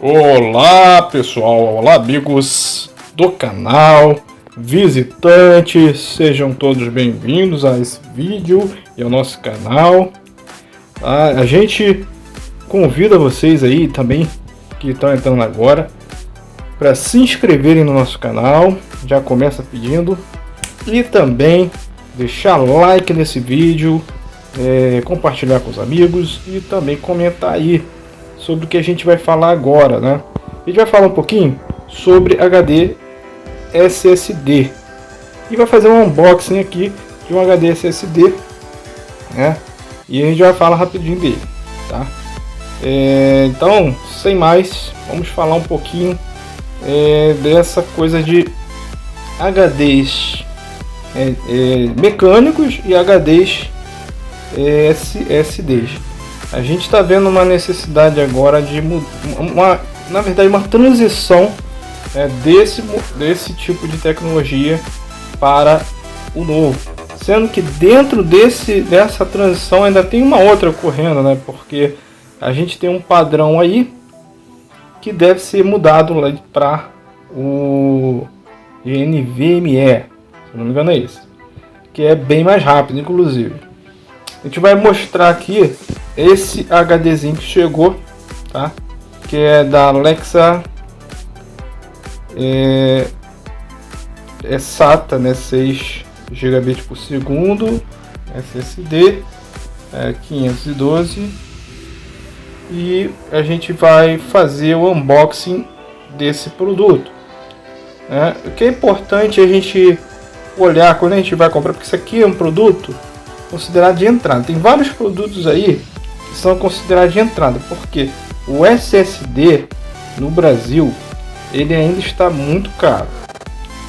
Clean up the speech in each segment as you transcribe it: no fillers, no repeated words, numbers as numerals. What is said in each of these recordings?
Olá pessoal, olá amigos do canal, visitantes, sejam todos bem-vindos a esse vídeo e ao nosso canal. A gente convida vocês aí também que estão entrando agora para se inscreverem no nosso canal, já começa pedindo, e também deixar like nesse vídeo, compartilhar com os amigos e também comentar aí sobre o que a gente vai falar agora, né? A gente vai falar um pouquinho sobre HD SSD e vai fazer um unboxing aqui de um HD SSD, né? E a gente vai falar rapidinho dele, tá? Então, sem mais, vamos falar um pouquinho dessa coisa de HDs mecânicos e HDs SSDs. A gente está vendo uma necessidade agora de na verdade uma transição desse tipo de tecnologia para o novo, sendo que dentro dessa transição ainda tem uma outra ocorrendo, né? Porque a gente tem um padrão aí que deve ser mudado para o NVMe, se não me engano é esse, que é bem mais rápido, inclusive. A gente vai mostrar aqui esse HDzinho que chegou, tá? Que é da Alexa, SATA, né? 6 GB por segundo, SSD, 512, e a gente vai fazer o unboxing desse produto, né? O que é importante a gente olhar quando a gente vai comprar, porque isso aqui é um produto considerado de entrada. Tem vários produtos aí que são considerados de entrada, porque o SSD no Brasil ele ainda está muito caro.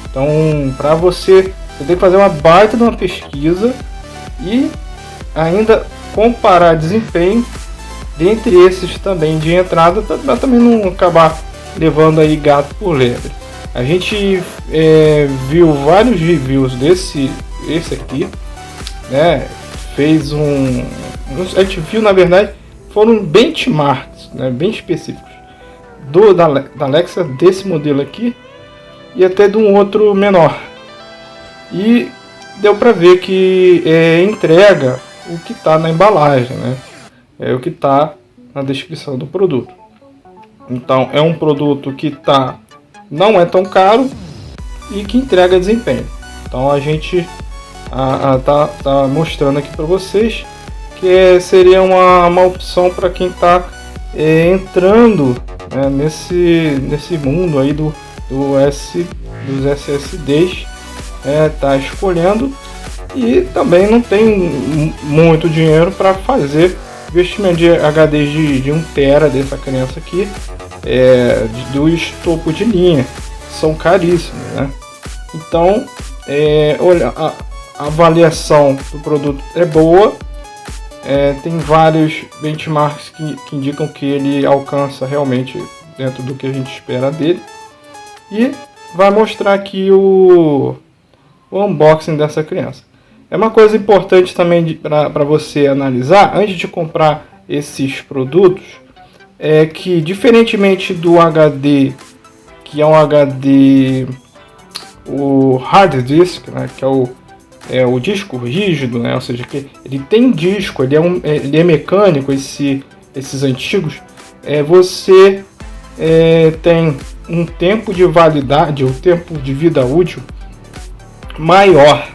Então, para você tem que fazer uma baita de uma pesquisa e ainda comparar desempenho dentre esses também de entrada, para também não acabar levando aí gato por lebre. A gente viu vários reviews esse aqui, né? Fez a gente viu, na verdade, foram benchmarks, né, bem específicos da Alexa, desse modelo aqui e até de um outro menor, e deu para ver que entrega o que está na embalagem, né? É o que está na descrição do produto. Então é um produto que não é tão caro e que entrega desempenho. Então a gente tá mostrando aqui para vocês que seria uma opção para quem está entrando, né, nesse mundo aí dos SSDs, tá escolhendo e também não tem muito dinheiro para fazer investimento de HDs de 1 TB dessa criança aqui, dos topo de linha, são caríssimos, né? Então olha, a avaliação do produto é boa, tem vários benchmarks que indicam que ele alcança realmente dentro do que a gente espera dele, e vai mostrar aqui o unboxing dessa criança. É uma coisa importante também para você analisar antes de comprar esses produtos, é que diferentemente do HD, que é um HD, o hard disk, né, que é o disco rígido, né? Ou seja, que ele tem disco, ele é mecânico. Esses antigos, você tem um tempo de validade, o tempo de vida útil maior.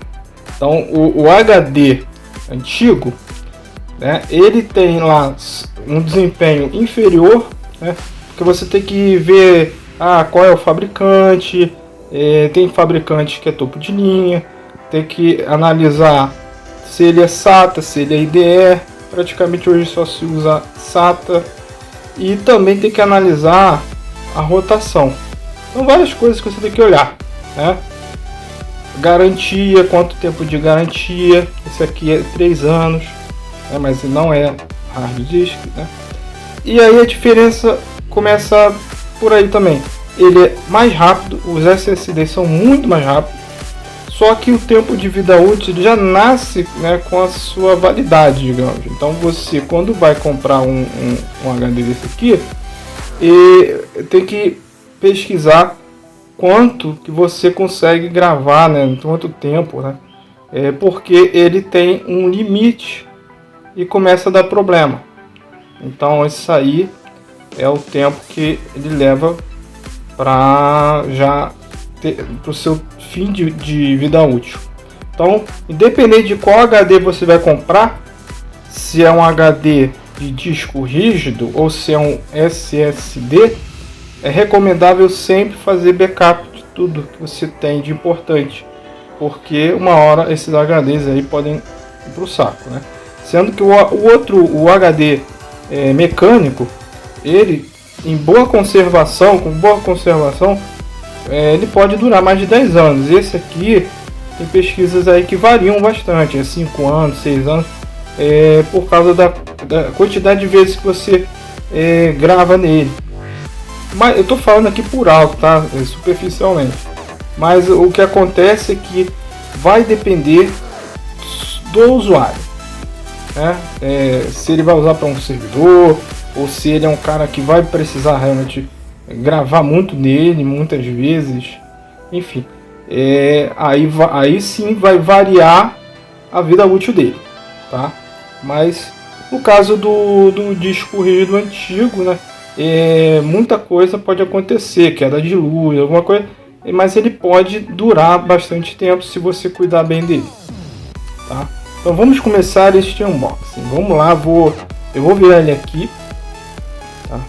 Então o HD antigo, né, ele tem lá um desempenho inferior, né, porque você tem que ver qual é o fabricante. Tem fabricante que é topo de linha, tem que analisar se ele é SATA, se ele é IDE. Praticamente hoje só se usa SATA. E também tem que analisar a rotação. São várias coisas que você tem que olhar, né? Garantia, quanto tempo de garantia. Esse aqui é 3 anos, né? Mas não é hard disk, né? E aí a diferença começa por aí também. Ele é mais rápido, os SSDs são muito mais rápidos. Só que o tempo de vida útil já nasce, né, com a sua validade, digamos. Então você, quando vai comprar um HD desse aqui, e tem que pesquisar quanto que você consegue gravar, né? Quanto tempo, né? Porque ele tem um limite e começa a dar problema. Então isso aí é o tempo que ele leva para já ter o seu fim de vida útil. Então, independente de qual HD você vai comprar, se é um HD de disco rígido ou se é um SSD, é recomendável sempre fazer backup de tudo que você tem de importante, porque uma hora esses HDs aí podem ir pro saco, né? Sendo que o HD mecânico, ele com boa conservação, ele pode durar mais de 10 anos. Esse aqui tem pesquisas aí que variam bastante, 5 anos, 6 anos, por causa da quantidade de vezes que você grava nele. Mas eu tô falando aqui por alto, tá? Superficialmente. Mas o que acontece é que vai depender do usuário, né? Se ele vai usar para um servidor ou se ele é um cara que vai precisar realmente gravar muito nele, muitas vezes, enfim, aí sim vai variar a vida útil dele, tá? Mas no caso do disco rígido antigo, né, muita coisa pode acontecer, queda de luz, alguma coisa, mas ele pode durar bastante tempo se você cuidar bem dele, tá? Então vamos começar este unboxing. Vamos lá, eu vou virar ele aqui, tá?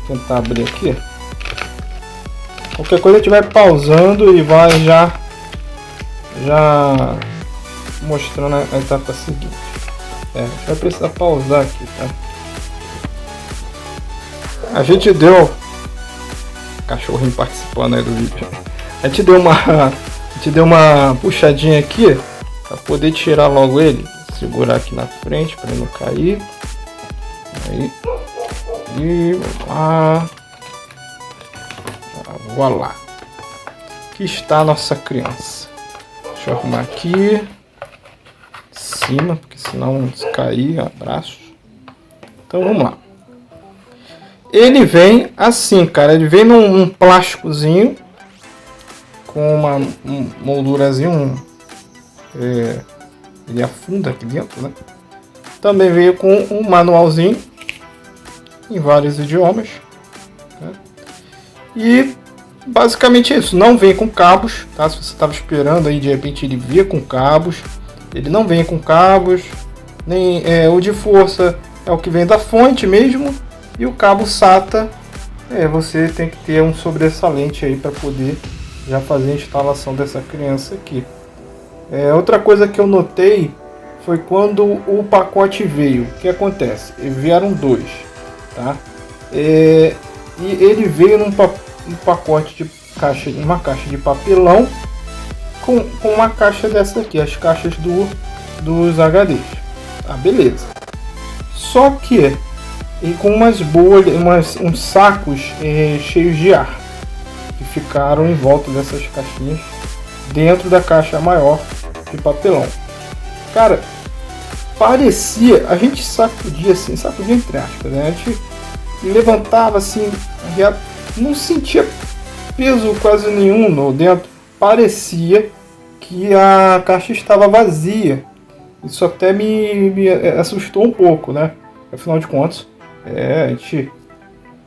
Vou tentar abrir aqui. Qualquer coisa a gente vai pausando e vai já mostrando a etapa seguinte. A gente vai precisar pausar aqui, tá? A gente deu cachorrinho participando aí do vídeo. A gente deu uma puxadinha aqui para poder tirar logo ele. Segurar aqui na frente para ele não cair. Aí. E voilá. Aqui está a nossa criança. Deixa eu arrumar aqui em cima, porque senão se cair, abraço. Então vamos lá. Ele vem assim, cara. Ele vem num plásticozinho com uma moldurazinha. Ele afunda aqui dentro, né? Também veio com um manualzinho em vários idiomas, né? E basicamente é isso. Não vem com cabos, tá? Se você estava esperando aí de repente ele vir com cabos, ele não vem com cabos, nem o de força é o que vem da fonte mesmo, e o cabo SATA você tem que ter um sobressalente aí para poder já fazer a instalação dessa criança aqui. Outra coisa que eu notei foi quando o pacote veio. O que acontece? Vieram dois, tá? E ele veio num pacote de uma caixa de papelão com uma caixa dessa aqui, as caixas dos HDs. Tá, beleza. Só que com umas bolhas, uns sacos cheios de ar que ficaram em volta dessas caixinhas dentro da caixa maior de papelão. Cara, parecia, a gente sacudia entre aspas, né? A gente levantava assim, não sentia peso quase nenhum no dentro, parecia que a caixa estava vazia. Isso até me assustou um pouco, né? Afinal de contas, a gente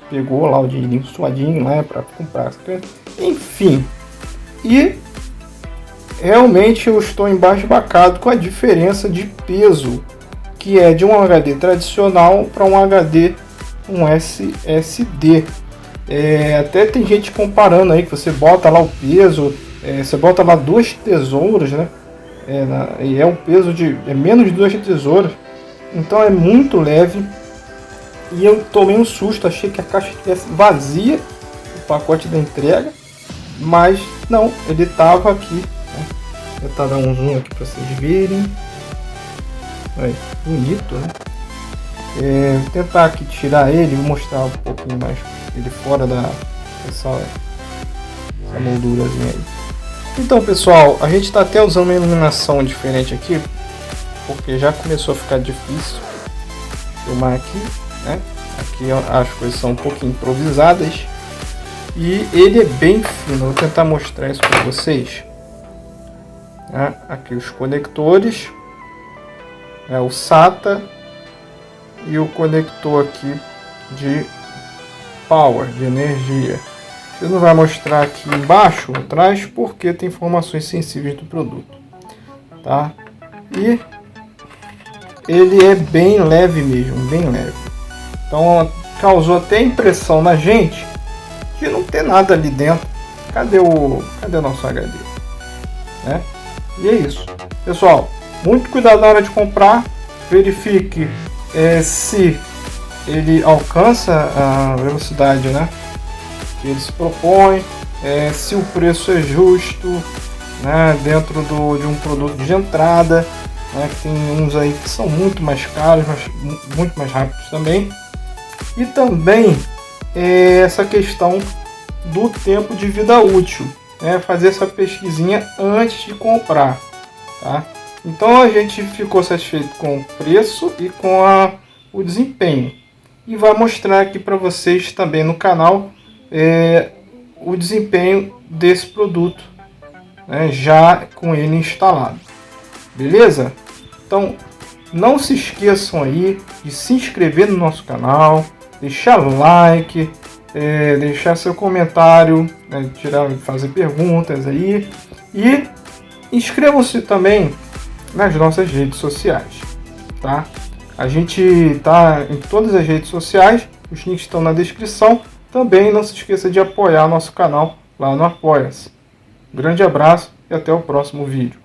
pegou lá o dinheirinho suadinho, né, para comprar. Enfim, e realmente eu estou embasbacado com a diferença de peso que é de um HD tradicional para um HD, um SSD. Até tem gente comparando aí que você bota lá o peso, você bota lá 2 tesouras, né? E o peso é menos de 2 tesouras, então é muito leve. E eu tomei um susto, achei que a caixa estivesse vazia, o pacote da entrega, mas não, ele estava aqui, né? Vou tentar dar um zoom aqui para vocês verem. Aí, bonito, né? Vou tentar aqui tirar ele, vou mostrar um pouquinho mais ele fora dessa moldurazinha aí. Então, pessoal, a gente está até usando uma iluminação diferente aqui, porque já começou a ficar difícil filmar aqui, né? Aqui as coisas são um pouquinho improvisadas. E ele é bem fino. Vou tentar mostrar isso para vocês. Aqui os conectores. O SATA. E o conector aqui de power, de energia. Ele não vai mostrar aqui embaixo, atrás, porque tem informações sensíveis do produto. Tá? E ele é bem leve mesmo, bem leve. Então causou até impressão na gente de não ter nada ali dentro. Cadê o nosso HD? Né? E é isso. Pessoal, muito cuidado na hora de comprar. Verifique se ele alcança a velocidade, né, que ele se propõe, se o preço é justo, né, dentro de um produto de entrada, né, que tem uns aí que são muito mais caros, mas muito mais rápidos também. E também essa questão do tempo de vida útil, né, fazer essa pesquisinha antes de comprar, tá? Então a gente ficou satisfeito com o preço e com o desempenho. E vai mostrar aqui para vocês também no canal o desempenho desse produto, né, já com ele instalado. Beleza? Então não se esqueçam aí de se inscrever no nosso canal, deixar like, deixar seu comentário, né, fazer perguntas aí, e inscrevam-se também nas nossas redes sociais, tá? A gente tá em todas as redes sociais, os links estão na descrição. Também não se esqueça de apoiar nosso canal lá no Apoia-se. Grande abraço e até o próximo vídeo.